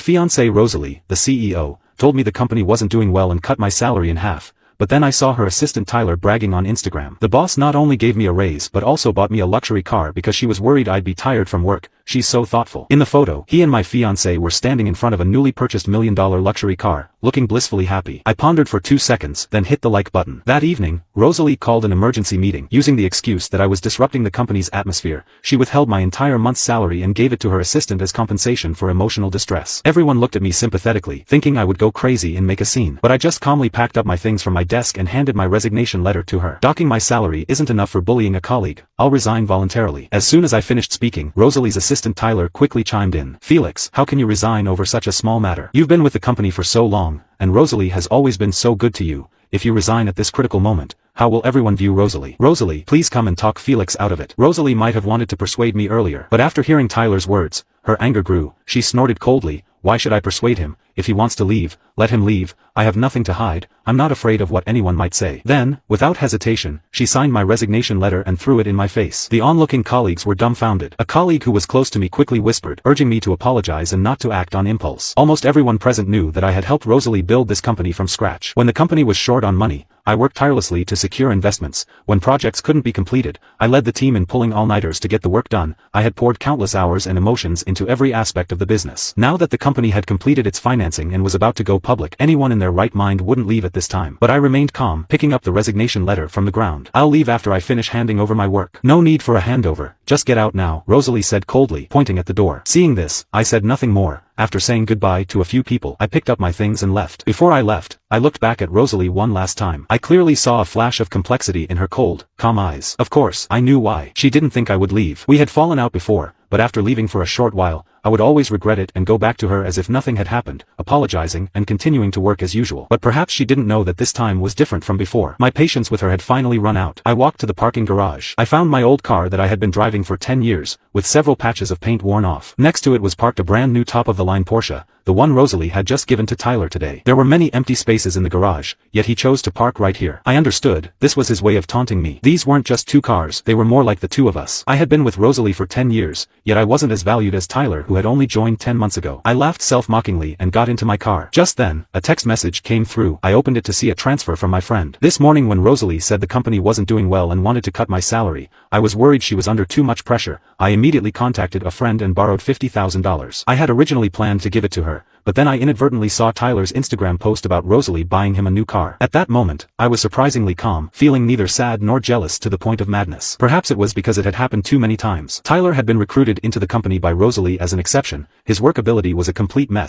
Fiancée Rosalie, the CEO, told me the company wasn't doing well and cut my salary in half. But then I saw her assistant Tyler bragging on Instagram. The boss not only gave me a raise but also bought me a luxury car because she was worried I'd be tired from work. She's so thoughtful. In the photo, he and my fiancé were standing in front of a newly purchased $1 million luxury car, looking blissfully happy. I pondered for 2 seconds, then hit the like button. That evening, Rosalie called an emergency meeting. Using the excuse that I was disrupting the company's atmosphere, she withheld my entire month's salary and gave it to her assistant as compensation for emotional distress. Everyone looked at me sympathetically, thinking I would go crazy and make a scene. But I just calmly packed up my things from my desk and handed my resignation letter to her. Docking my salary isn't enough for bullying a colleague. I'll resign voluntarily. As soon as I finished speaking, Rosalie's assistant Tyler quickly chimed in. Felix, how can you resign over such a small matter? You've been with the company for so long, and Rosalie has always been so good to you. If you resign at this critical moment, how will everyone view Rosalie? Rosalie, please come and talk Felix out of it. Rosalie might have wanted to persuade me earlier, but after hearing Tyler's words, her anger grew. She snorted coldly. Why should I persuade him? If he wants to leave, let him leave. I have nothing to hide. I'm not afraid of what anyone might say. Then, without hesitation, she signed my resignation letter and threw it in my face. The onlooking colleagues were dumbfounded. A colleague who was close to me quickly whispered, urging me to apologize and not to act on impulse. Almost everyone present knew that I had helped Rosalie build this company from scratch. When the company was short on money, I worked tirelessly to secure investments. When projects couldn't be completed, I led the team in pulling all-nighters to get the work done. I had poured countless hours and emotions into every aspect of the business. Now that the company had completed its financing and was about to go public, anyone in their right mind wouldn't leave at this time. But I remained calm, picking up the resignation letter from the ground. I'll leave after I finish handing over my work. No need for a handover. Just get out now, Rosalie said coldly, pointing at the door. Seeing this, I said nothing more. After saying goodbye to a few people, I picked up my things and left. Before I left, I looked back at Rosalie one last time. I clearly saw a flash of complexity in her cold, calm eyes. Of course, I knew why. She didn't think I would leave. We had fallen out before, but after leaving for a short while, I would always regret it and go back to her as if nothing had happened, apologizing and continuing to work as usual. But perhaps she didn't know that this time was different from before. My patience with her had finally run out. I walked to the parking garage. I found my old car that I had been driving for 10 years, with several patches of paint worn off. Next to it was parked a brand new top-of-the-line Porsche, the one Rosalie had just given to Tyler today. There were many empty spaces in the garage, yet he chose to park right here. I understood, this was his way of taunting me. These weren't just two cars, they were more like the two of us. I had been with Rosalie for 10 years, yet I wasn't as valued as Tyler, who had only joined 10 months ago. I laughed self-mockingly and got into my car. Just then, a text message came through. I opened it to see a transfer from my friend. This morning when Rosalie said the company wasn't doing well and wanted to cut my salary, I was worried she was under too much pressure. I immediately contacted a friend and borrowed $50,000. I had originally planned to give it to her, but then I inadvertently saw Tyler's Instagram post about Rosalie buying him a new car. At that moment, I was surprisingly calm, feeling neither sad nor jealous to the point of madness. Perhaps it was because it had happened too many times. Tyler had been recruited into the company by Rosalie as an exception. His work ability was a complete mess.